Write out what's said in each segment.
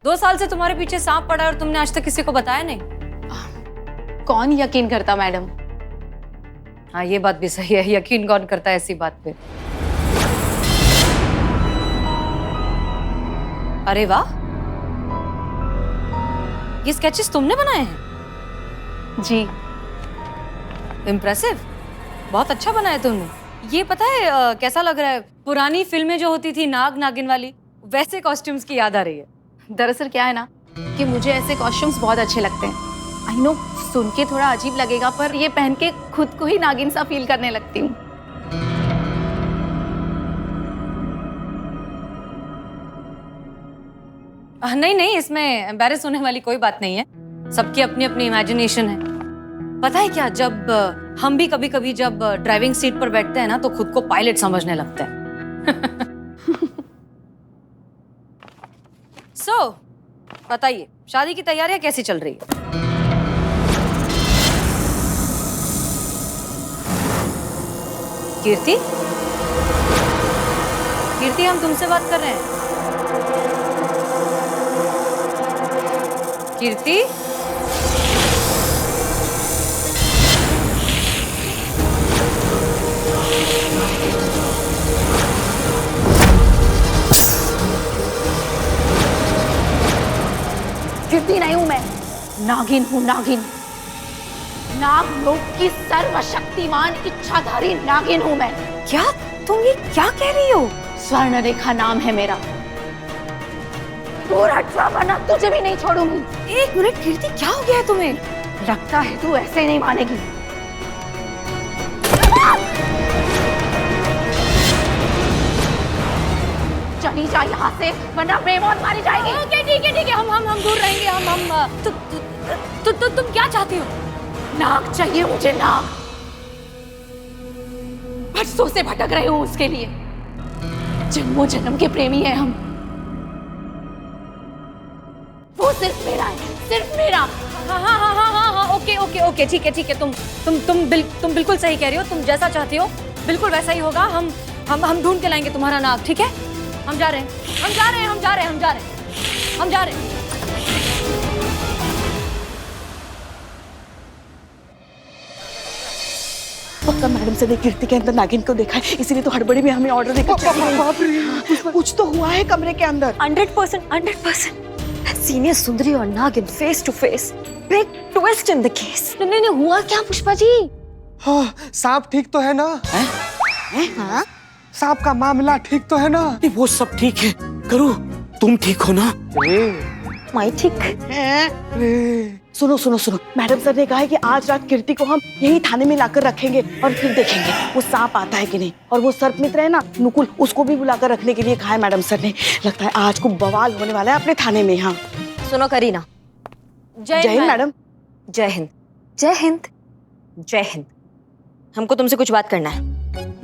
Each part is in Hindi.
2 साल से तुम्हारे पीछे सांप पड़ा है और तुमने आज तक किसी को बताया नहीं। कौन यकीन करता मैडम? हाँ, ये बात भी सही है, यकीन कौन करता है ऐसी बात पे। अरे वाह, ये स्केचेस तुमने बनाए हैं? जी। इम्प्रेसिव, बहुत अच्छा बनाया तुमने। ये पता है कैसा लग रहा है? पुरानी फिल्में जो होती थी नाग नागिन वाली, वैसे कॉस्ट्यूम्स की याद आ रही है। दरअसल क्या है ना कि मुझे ऐसे कॉस्ट्यूम्स बहुत अच्छे लगते हैं। आई नो सुन के थोड़ा अजीब लगेगा, पर ये पहन के खुद को ही नागिन सा फील करने लगती हूँ। नहीं नहीं, इसमें एम्बैरेस होने वाली कोई बात नहीं है। सबकी अपनी अपनी इमेजिनेशन है। पता है क्या, जब हम भी कभी कभी जब ड्राइविंग सीट पर बैठते हैं ना तो खुद को पायलट समझने लगते हैं। सो बताइए, शादी की तैयारियां कैसी चल रही है? कीर्ति, कीर्ति, हम तुमसे बात कर रहे हैं। कीर्ति, कीर्ति नहीं हूं मैं, नागिन हूँ, नागिन। नागलोक की सर्वशक्तिमान इच्छाधारी नागिन हूँ मैं। क्या तुम ये क्या कह रही हो? स्वर्ण रेखा नाम है मेरा। दूर हटवा वरना तुझे भी नहीं छोड़ूंगी। 1 मिनट कीर्ति, क्या हो गया है तुम्हें? लगता है तू ऐसे नहीं मानेगी। चली जा यहाँ से वरना बेमौत मारी जाएगी। ओके ठीक है ठीक है, हम दूर रहेंगे। हम तुम क्या चाहती हो? नाग चाहिए मुझे, नाग। बरसों से भटक रही हूँ उसके लिए। जन्मों जन्म के प्रेमी हैं हम। वो सिर्फ मेरा है, सिर्फ मेरा। हाँ, ओके ठीक है। तुम बिल्कुल सही कह रही हो। तुम जैसा चाहती हो बिल्कुल वैसा ही होगा। हम ढूंढ के लाएंगे तुम्हारा नाग, ठीक है? हम जा रहे हैं। पक्का मैडम से कीर्ति के अंदर नागिन को देखा है, इसीलिए तो हड़बड़ी में हमें ऑर्डर देकर कुछ तो हुआ है कमरे के अंदर। 100% सीनियर सुंदरी और नागिन face to face. Big twist in the case. नहीं, हुआ क्या पुष्पा जी? हाँ, सांप ठीक तो है ना? हाँ? सांप का मामला ठीक तो है ना? नहीं, वो सब ठीक है। करो, तुम ठीक हो ना? मैं ठीक। सुनो, मैडम सर ने कहा है कि आज रात कीर्ति को हम यही थाने में लाकर रखेंगे और फिर देखेंगे वो सांप आता है कि नहीं। और वो सर्प मित्र है ना नुकुल, उसको भी बुलाकर रखने के लिए कहा है मैडम सर ने। लगता है आज को बवाल होने वाला है अपने थाने में। हाँ सुनो करीना। जय हिंद मैडम। जय हिंद, जय हिंद, जय हिंद। हमको तुमसे कुछ बात करना है।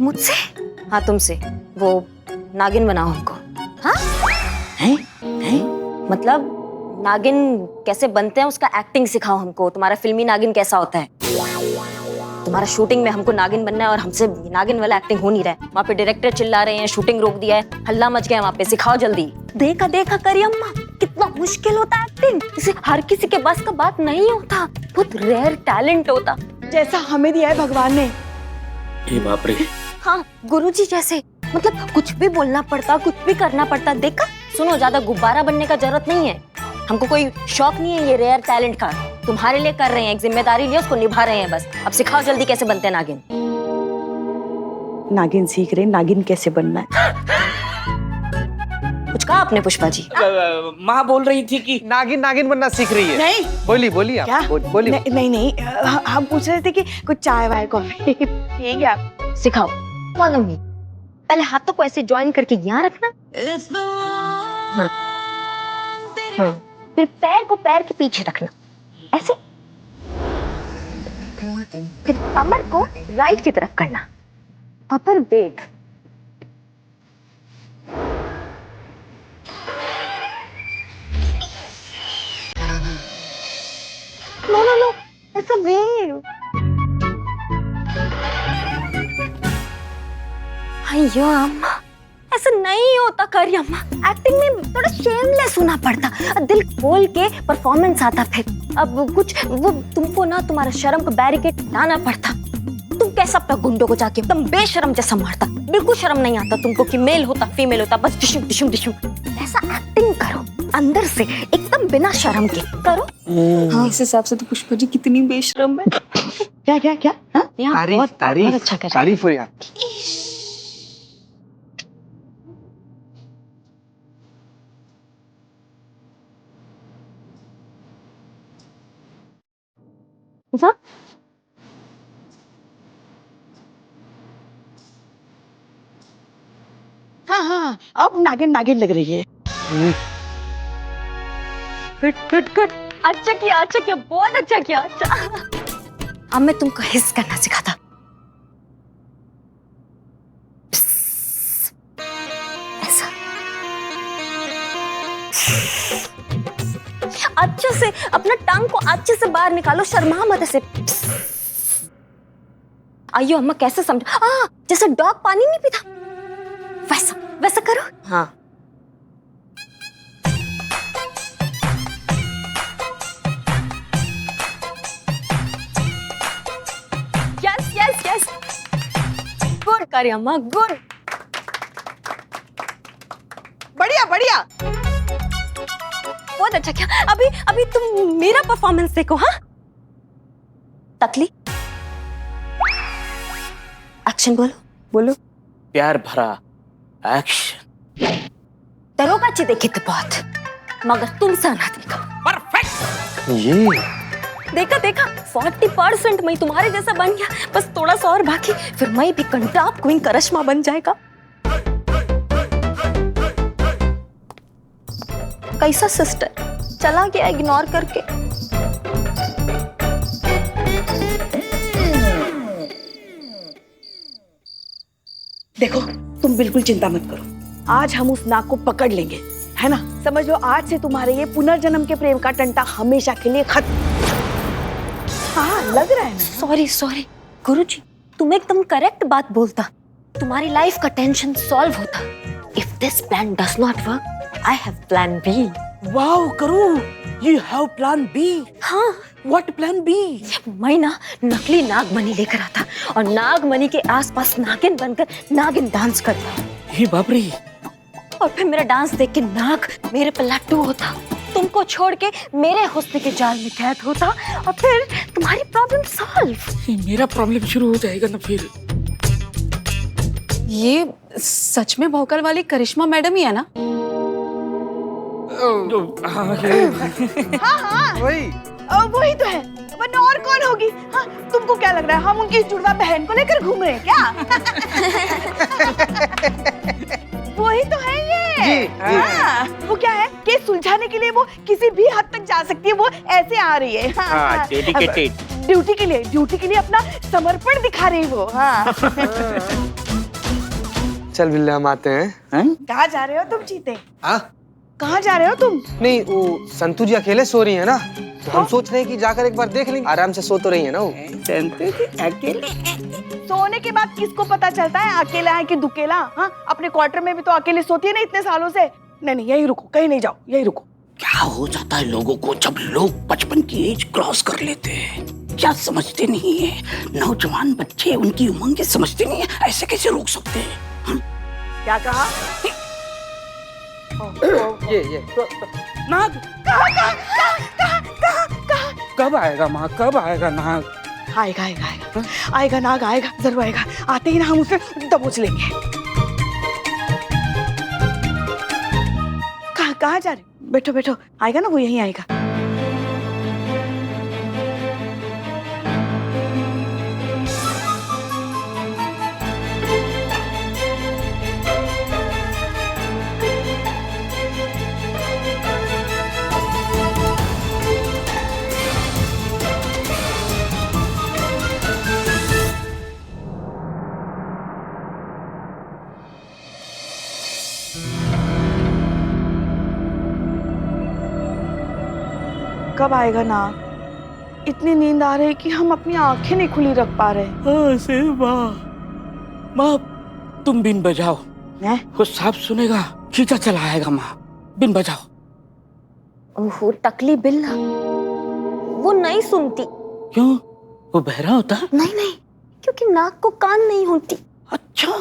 मुझसे? हाँ तुमसे। वो नागिन बनाओ हमको। हाँ? हैं? मतलब नागिन कैसे बनते हैं उसका एक्टिंग सिखाओ हमको। तुम्हारा फिल्मी नागिन कैसा होता है? तुम्हारा शूटिंग में हमको नागिन बनना है और हमसे नागिन वाला एक्टिंग हो नहीं रहा है। वहाँ पे डायरेक्टर चिल्ला रहे हैं, शूटिंग रोक दिया है, हल्ला मच गया है वहाँ पे। सिखाओ जल्दी। देखा करी अम्मा, कितना मुश्किल होता है एक्टिंग। इसे हर किसी के बस का बात नहीं होता, बहुत रेयर टैलेंट होता। जैसा हमें दिया है भगवान ने। ये बाप रे। हाँ गुरुजी जैसे। मतलब कुछ भी बोलना पड़ता, कुछ भी करना पड़ता। देखा? सुनो, ज्यादा गुब्बारा बनने का जरूरत नहीं है। हमको कोई शौक नहीं है ये रेयर टैलेंट का। तुम्हारे लिए कर रहे हैं, एक जिम्मेदारी लिए उसको निभा रहे हैं बस। अब सिखाओ जल्दी कैसे बनते हैं नागिन। नागिन सीख रहे, नागिन कैसे बनना है। कुछ कहा आपने पुष्पा जी? माँ बोल रही थी कि नागिन बनना सीख रही है। नहीं बोली आप। क्या? बोली। नहीं, हम पूछ रहे थे कि कुछ चाय वाय कॉफी पिएंगे आप? सिखाओ। मालूंगी। पहले हाथों को ऐसे ज्वाइन करके यहाँ रखना। फिर पैर को पैर के पीछे रखना, ऐसे। फिर कमर को राइट की तरफ करना। अपर वेट। नो, ऐसा वेट। अम्मा, ऐसा नहीं होता करी अम्मा, एक्टिंग में थोड़ा शेमलेस होना पड़ता, दिल खोल के परफॉर्मेंस आता फिर। अब कुछ वो तुमको ना तुम्हारा शर्म का बैरिकेड हटाना पड़ता। तुम कैसा अपना गुंडों को जाके एकदम बेशरम जैसा मारता, बिल्कुल शर्म नहीं आता तुमको कि मेल होता फीमेल होता, बस डिशुम डिशुम डिशुम। ऐसा एक्टिंग करो अंदर से एकदम बिना शर्म के करो। इस हिसाब से तो पुष्पा जी कितनी बेशरम है। क्या क्या क्या? हाँ? यहाँ बहुत अच्छा कर रहे तारीफ हो रही है। हैं। हाँ हाँ, अब नागिन नागिन लग रही है। गुड गुड गुड, अच्छा किया, बहुत अच्छा किया। अच्छा, अब मैं तुमको हिस करना सिखाता। ऐसा अच्छे से अपना टंग को अच्छे से बाहर निकालो, शर्मा मत ऐसे। आइयो अम्मा, कैसे समझ, जैसे डॉग पानी नहीं पीता वैसा वैसा करो। हाँ, यस यस यस, गुड करी अम्मा, गुड, बढ़िया बढ़िया। बहुत अच्छा किया। अभी अभी तुम मेरा परफॉर्मेंस देखो। हाँ, तकली एक्शन बोलो बोलो। प्यार भरा एक्शन। दरोगाची देखे तो बहुत, मगर तुमसे ना देखा। परफेक्ट। ये देखा 40% मैं तुम्हारे जैसा बन गया, बस थोड़ा सा और बाकी, फिर मैं भी कंटाप क्वीन करिश्मा बन जाएगा। कैसा सिस्टर, चला गया इग्नोर करके। देखो, तुम बिल्कुल चिंता मत करो, आज हम उस नाग को पकड़ लेंगे, है ना? समझ लो आज से तुम्हारे ये पुनर्जन्म के प्रेम का टंटा हमेशा के लिए खत्म। हाँ, लग रहा है ना? सॉरी गुरुजी, तुम एकदम करेक्ट बात बोलता, तुम्हारी लाइफ का टेंशन सॉल्व होता। If this plan does not work, I have plan B. Wow करू, यू हैव प्लान बी। हाँ, व्हाट प्लान बी? मैं ना नकली नागमणि लेकर आता और नागमणि के आसपास नागिन बनकर नागिन डांस करता, ये बाप रे। और फिर मेरा डांस देख के नाग मेरे पे लट्टू होता, तुमको छोड़ के मेरे हुस्न के जाल में कैद होता, और फिर तुम्हारी प्रॉब्लम सॉल्व। ये मेरा प्रॉब्लम शुरू हो जाएगा ना फिर। ये सच में भौकल वाली करिश्मा मैडम ही है ना? वही। वही तो है, वरना और कौन होगी? हाँ, तुमको क्या लग रहा है हम उनकी जुड़वा बहन को लेकर घूम रहे हैं क्या? वही तो है ये। जी, जी। हाँ, वो क्या है कि सुलझाने के लिए वो किसी भी हद तक जा सकती है, वो ऐसे आ रही है। हाँ, डेडिकेटेड। ड्यूटी के लिए अपना समर्पण दिखा रही वो। हाँ। चल बिल्ला, हम आते हैं। कहाँ जा रहे हो तुम चीते? हाँ? कहाँ जा रहे हो तुम? नहीं, वो संतू जी अकेले सो रही है ना, तो हम सोच रहे हैं कि जाकर एक बार देख लेंगे। आराम से सो तो रही है ना वो। संतू जी अकेले? सोने के बाद किसको पता चलता है अकेला है कि दुकेला? हाँ, अपने क्वार्टर में भी तो अकेले सोती है ना इतने सालों से। नहीं, यही रुको, कहीं नहीं जाओ, यही रुको। क्या हो जाता है लोगों को जब लोग 55 की एज क्रॉस कर लेते हैं? क्या समझते नहीं है? नौजवान बच्चे उनकी उमंग समझते नहीं है, ऐसे कैसे रोक सकते हैं? क्या कहा? ये नाग कब आएगा माँ, कब आएगा नाग? आएगा नाग, आएगा, जरूर आएगा। आते ही ना हम उसे दबोच लेंगे। कहाँ जा रहे? बैठो, आएगा ना वो, यहीं आएगा। कब आएगा नाग? इतनी नींद आ रही है कि हम अपनी आंखें नहीं खुली रख पा रहे। माँ तुम बिन बजाओ, हैं? वो सांप सुनेगा, खींचा चला आएगा माँ। बिन बजाओ। ओहो, टकली बिल्ला वो नहीं सुनती। क्यों? वो बहरा होता है? नहीं नहीं, क्योंकि नाक को कान नहीं होती। अच्छा,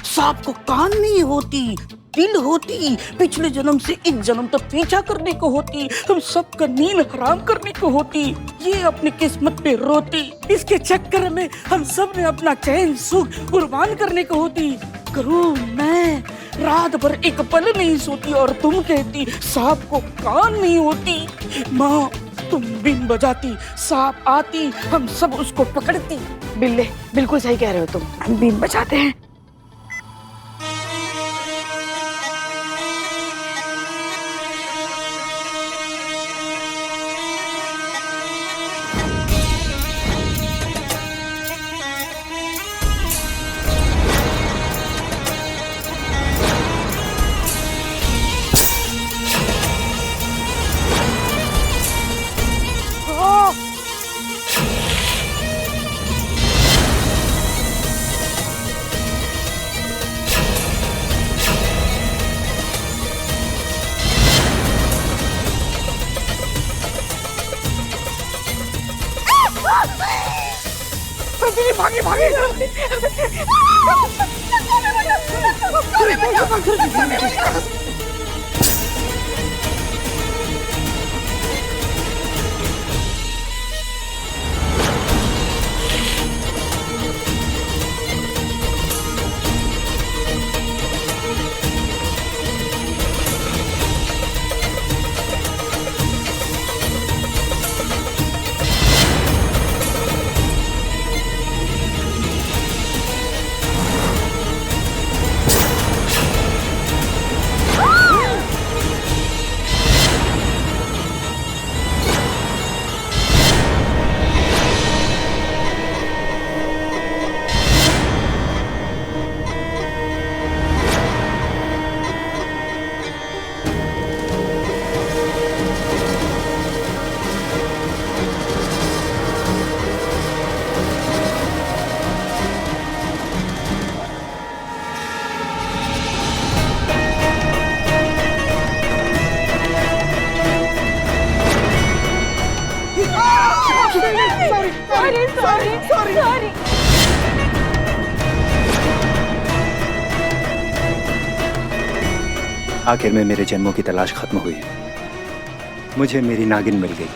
सांप को कान नहीं होती, दिल होती। पिछले जन्म से इस जन्म तक पीछा करने को होती, हम सबका नींद हराम करने को होती। ये अपनी किस्मत पे रोती, इसके चक्कर में हम सब ने अपना चैन सुख कुर्बान करने को होती। करूं मैं रात भर एक पल नहीं सोती और तुम कहती सांप को कान नहीं होती। माँ तुम बिन बजाती, सांप आती, हम सब उसको पकड़ती। बिल्ले बिल्कुल सही कह रहे हो तुम, हम बीन बजाते हैं। भागे भागे। सॉरी। आखिर में मेरे जन्मों की तलाश खत्म हुई, मुझे मेरी नागिन मिल गई।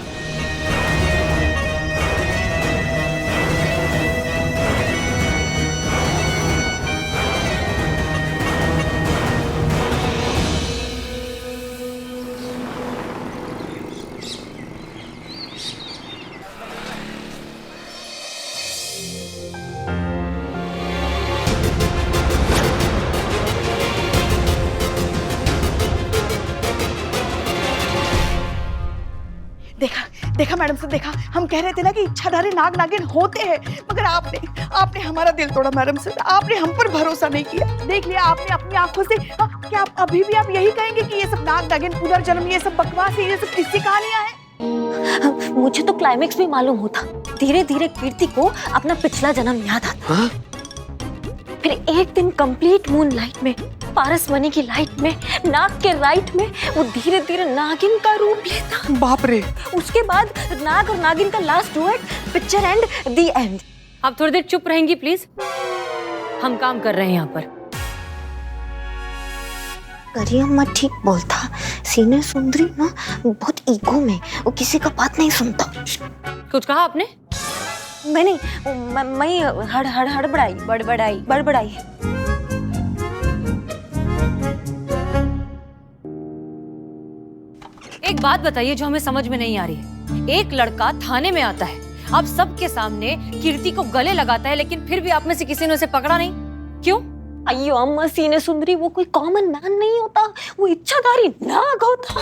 देखा मैडम से, देखा हम कह रहे थे ना कि इच्छाधारी नाग नागिन होते हैं, मगर आपने हमारा दिल तोड़ा मैडम से। आपने हम पर भरोसा नहीं किया। देख लिया आपने अपनी आंखों से। क्या आप अभी भी आप यही कहेंगे कि ये सब नाग नागिन पुनर्जन्म ये सब बकवास है, ये सब किस्सी कहानियां हैं? मुझे तो क्लाइमेक्स भी मालूम होता। धीरे धीरे कीर्ति को अपना पिछला जन्म याद आता। हाँ? फिर एक दिन कंप्लीट मून लाइट में, पारस मणि की लाइट में, नाग के राइट में वो धीरे धीरे नागिन का रूप लेता। बाप रे। उसके बाद नाग और नागिन का last duet, picture and, the end. आप थोड़ी देर चुप रहेंगी प्लीज, हम काम कर रहे हैं यहाँ पर। करियम मत ठीक बोलता, सीने सुंदरी ना बहुत ईगो में, वो किसी का बात नहीं सुनता। कुछ कहा आपने? मैं नहीं, मैं हड़बड़ाई। एक बात बताइए जो हमें समझ में नहीं आ रही है। एक लड़का थाने में आता है, आप सबके सामने कीर्ति को गले लगाता है, लेकिन फिर भी आप में से किसी ने उसे पकड़ा नहीं, क्यों? अयो अम्मा, सीने सुंदरी वो कोई कॉमन मैन नहीं होता, वो इच्छाधारी नाग होता।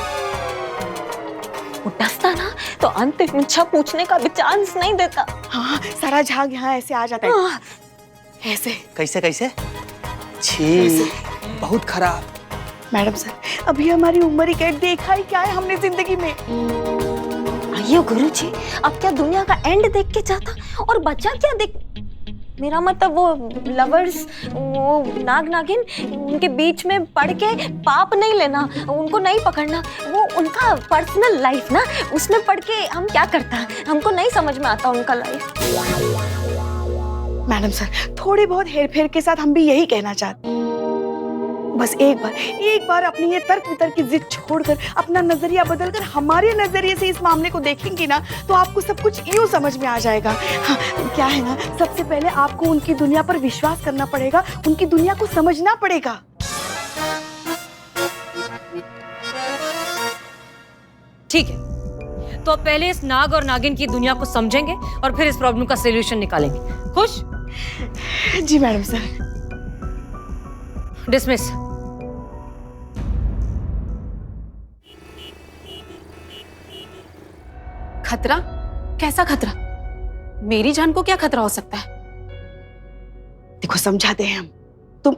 वो डसता ना तो अंतिम इच्छा पूछने का भी चांस नहीं देता। हाँ, सारा झाग यहाँ ऐसे आ जाता है। ऐसे कैसे कैसे? छी, बहुत खराब। मैडम सर, अभी हमारी उम्र ही क्या, देखा ही क्या है हमने जिंदगी में। अयो गुरुजी, अब क्या दुनिया का एंड देख के जाता और बचा क्या देख? मेरा मतलब वो लवर्स, वो नाग नागिन, उनके बीच में पड़ के पाप नहीं लेना, उनको नहीं पकड़ना, वो उनका पर्सनल लाइफ ना, उसमें पड़ के हम क्या करता, हमको नहीं समझ में आता उनका लाइफ। मैडम सर, थोड़ी बहुत हेरफेर के साथ हम भी यही कहना चाहते हैं। बस एक बार अपनी ये तर्क वितर्क की जिद छोड़कर अपना नजरिया बदलकर हमारे नजरिए से इस मामले को देखेंगे ना, तो आपको सब कुछ यूं समझ में आ जाएगा। हाँ, क्या है ना, सबसे पहले आपको उनकी दुनिया पर विश्वास करना पड़ेगा, उनकी दुनिया को समझना पड़ेगा। ठीक है, तो अब पहले इस नाग और नागिन की दुनिया को समझेंगे और फिर इस प्रॉब्लम का सॉल्यूशन निकालेंगे। खुश? जी मैडम सर। डिसमिस। खतरा? कैसा खतरा? मेरी जान को क्या खतरा हो सकता है? देखो, समझाते हैं हम। तुम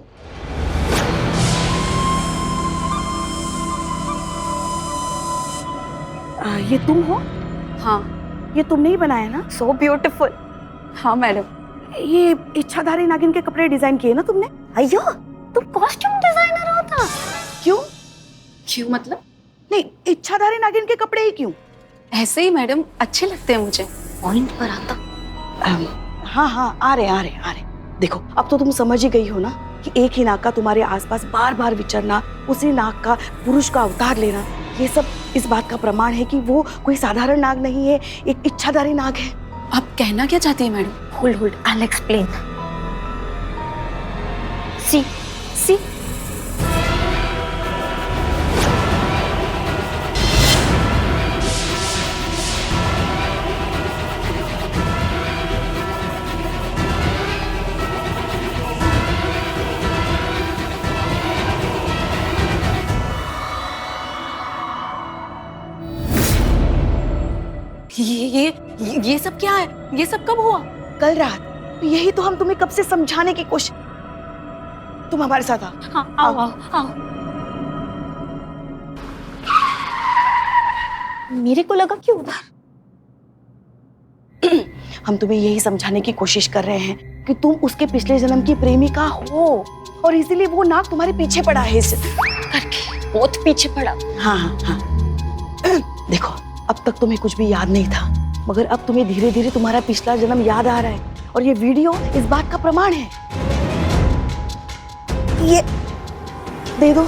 ये तुम हो? हाँ। ये तुमने ही बनाया ना? So beautiful. हाँ मैडम। ये इच्छाधारी नागिन के कपड़े डिजाइन किए ना तुमने? अयो, तुम कॉस्ट्यूम डिजाइनर होता? क्यों? क्यों मतलब? नहीं, इच्छाधारी नागिन के कपड़े ही क्यों? ऐसे ही मैडम, अच्छे लगते हैं मुझे। पॉइंट पर आता। हाँ हाँ, आ रहे। देखो, अब तो तुम समझ ही गई हो ना कि एक ही नाग का तुम्हारे आसपास बार बार विचरना, उसी नाग का पुरुष का अवतार लेना, ये सब इस बात का प्रमाण है कि वो कोई साधारण नाग नहीं है, एक इच्छाधारी नाग है। आप कहना क्या चाहती हैं madam? Hold, I'll explain. See. ये सब क्या है? ये सब कब हुआ? कल रात। यही तो हम तुम्हें कब से समझाने की कोशिश। तुम हमारे साथ आओ। हाँ, आओ। मेरे को लगा कि उधर। हम तुम्हें यही समझाने की कोशिश कर रहे हैं कि तुम उसके पिछले जन्म की प्रेमिका हो और इसीलिए वो नाग तुम्हारे पीछे पड़ा है करके बहुत पीछे पड़ा। हाँ। देखो, अब तक तुम्हें कुछ भी याद नहीं था, मगर अब तुम्हें धीरे धीरे तुम्हारा पिछला जन्म याद आ रहा है और ये वीडियो इस बात का प्रमाण है। ये दे दो।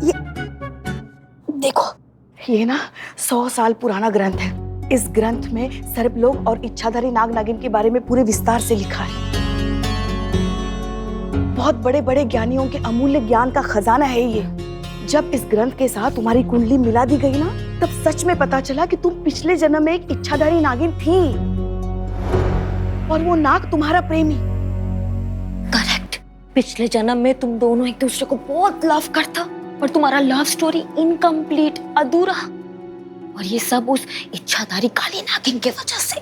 ये देखो, ये ना 100 साल पुराना ग्रंथ है। इस ग्रंथ में सर्पलोक और इच्छाधारी नाग नागिन के बारे में पूरे विस्तार से लिखा है। बहुत बड़े बड़े ज्ञानियों के अमूल्य ज्ञान का खजाना है ये। जब इस ग्रंथ के साथ तुम्हारी कुंडली मिला दी गई ना, तब सच में पता चला कि तुम पिछले जन्म में एक इच्छाधारी नागिन थी और वो नाग तुम्हारा प्रेमी। करेक्ट। पिछले जन्म में तुम दोनों एक दूसरे को बहुत लव करता और तुम्हारा लव स्टोरी इनकम्प्लीट, अधूरा, और ये सब उस इच्छाधारी काली नागिन की वजह से।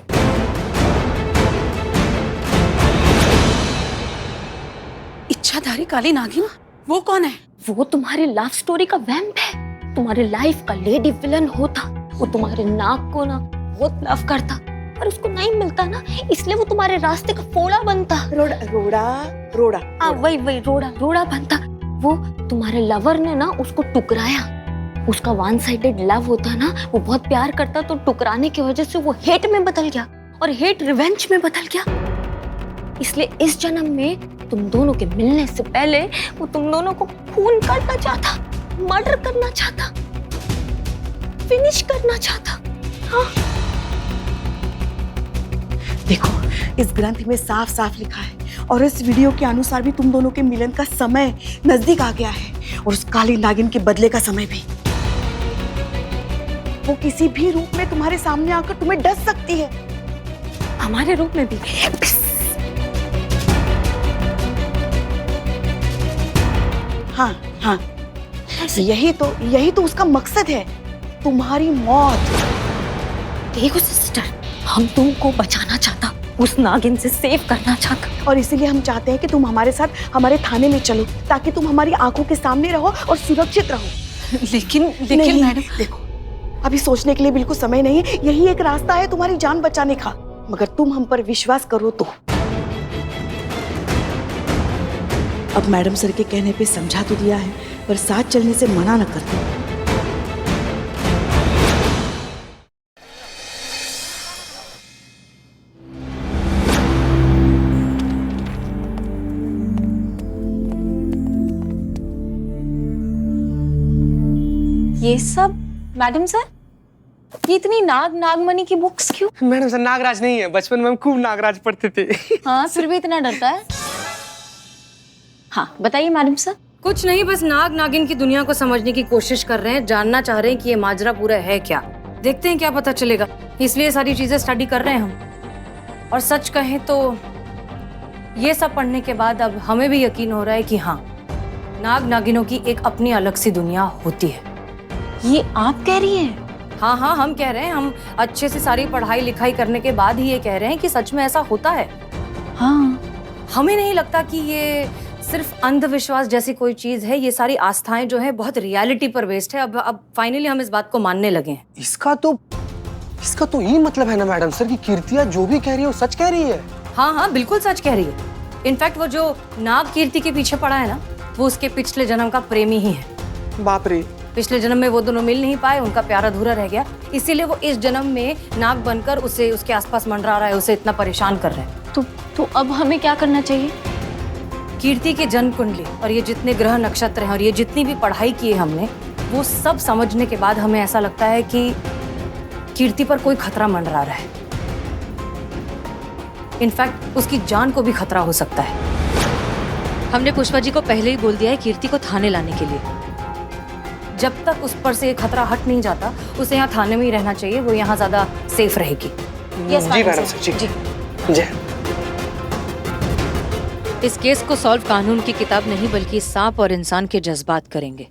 इच्छाधारी काली नागिन? वो कौन है? वो तुम्हारी लव स्टोरी का वैम्प है, तुम्हारे लाइफ का लेडी विलन होता। वो तुम्हारे नाग को ना बहुत लव करता, पर उसको नहीं मिलता ना, इसलिए वो तुम्हारे रास्ते का फोड़ा बनता। रोड़ा। वही रोड़ा बनता। वो तुम्हारे लवर ने ना उसको टुकराया। उसका वन साइडेड लव होता ना, वो बहुत प्यार करता, तो टुकराने की वजह से वो हेट में बदल गया और हेट रिवेंज में बदल गया। इसलिए इस जन्म में तुम दोनों के मिलने से पहले वो तुम दोनों को खून करना चाहता, मर्डर करना चाहता, फिनिश करना चाहता। हाँ। देखो, इस ग्रंथ में साफ साफ लिखा है और इस वीडियो के अनुसार भी तुम दोनों के मिलन का समय नजदीक आ गया है और उस काली नागिन के बदले का समय भी। वो किसी भी रूप में तुम्हारे सामने आकर तुम्हें डस सकती है। हमारे रूप में भी। हाँ, यही तो उसका मकसद है, तुम्हारी मौत। देखो सिस्टर, हम तुमको बचाना चाहता, उस नागिन से सेव करना चाहता, और इसीलिए हम चाहते हैं कि तुम हमारे साथ हमारे थाने में चलो, ताकि तुम हमारी आंखों के सामने रहो और सुरक्षित रहो। लेकिन नहीं, मैडम, देखो, अभी सोचने के लिए बिल्कुल समय नहीं है। यही एक रास्ता है तुम्हारी जान बचाने का, मगर तुम हम पर विश्वास करो तो। अब मैडम सर के कहने पे समझा तो दिया है, पर साथ चलने से मना न कर दो। ये सब मैडम सर, ये इतनी नागमणि की बुक्स क्यों? मैडम सर नागराज नहीं है, बचपन में हम खूब नागराज पढ़ते थे। हाँ, फिर भी इतना डरता है। हाँ बताइए मैडम सर। कुछ नहीं, बस नाग नागिन की दुनिया को समझने की कोशिश कर रहे हैं, जानना चाह रहे हैं कि ये माजरा पूरा है क्या। देखते हैं क्या पता चलेगा, इसलिए सारी चीजें स्टडी कर रहे हैं हम। और सच कहें तो ये सब पढ़ने के बाद अब हमें भी यकीन हो रहा है कि हाँ, नाग नागिनों की एक अपनी अलग सी दुनिया होती है। ये आप कह रही हैं? हाँ हाँ, हम कह रहे हैं। हम अच्छे से सारी पढ़ाई लिखाई करने के बाद ही ये कह रहे हैं कि सच में ऐसा होता है। हाँ, हमें नहीं लगता कि ये सिर्फ अंधविश्वास जैसी कोई चीज है। ये सारी आस्थाएं जो है बहुत रियलिटी पर बेस्ड है। अब फाइनली हम इस बात को मानने लगे हैं। इसका तो यही मतलब है ना मैडम सर कि कीर्तिया जो भी कह रही है वो सच कह रही है। हाँ हाँ, बिल्कुल सच कह रही है। इनफैक्ट वो जो नाग कीर्ति के पीछे पड़ा है ना, वो उसके पिछले जन्म का प्रेमी ही है। बाप रे। पिछले जन्म में वो दोनों मिल नहीं पाए, उनका प्यार अधूरा रह गया, इसीलिए वो इस जन्म में नाग बनकर उसे उसके आसपास मंडरा रहा है, उसे इतना परेशान कर रहे हैं। तो अब हमें क्या करना चाहिए? कीर्ति के जन्म कुंडली और ये जितने ग्रह नक्षत्र हैं और ये जितनी भी पढ़ाई की है हमने, वो सब समझने के बाद हमें ऐसा लगता है कि कीर्ति पर कोई खतरा मंडरा रहा है। इनफैक्ट उसकी जान को भी खतरा हो सकता है। हमने पुष्पा जी को पहले ही बोल दिया है कीर्ति को थाने लाने के लिए। जब तक उस पर से ये खतरा हट नहीं जाता, उसे यहाँ थाने में ही रहना चाहिए, वो यहाँ ज्यादा सेफ रहेगी। जी मैडम सर, जी जी। इस केस को सॉल्व कानून की किताब नहीं बल्कि सांप और इंसान के जज्बात करेंगे।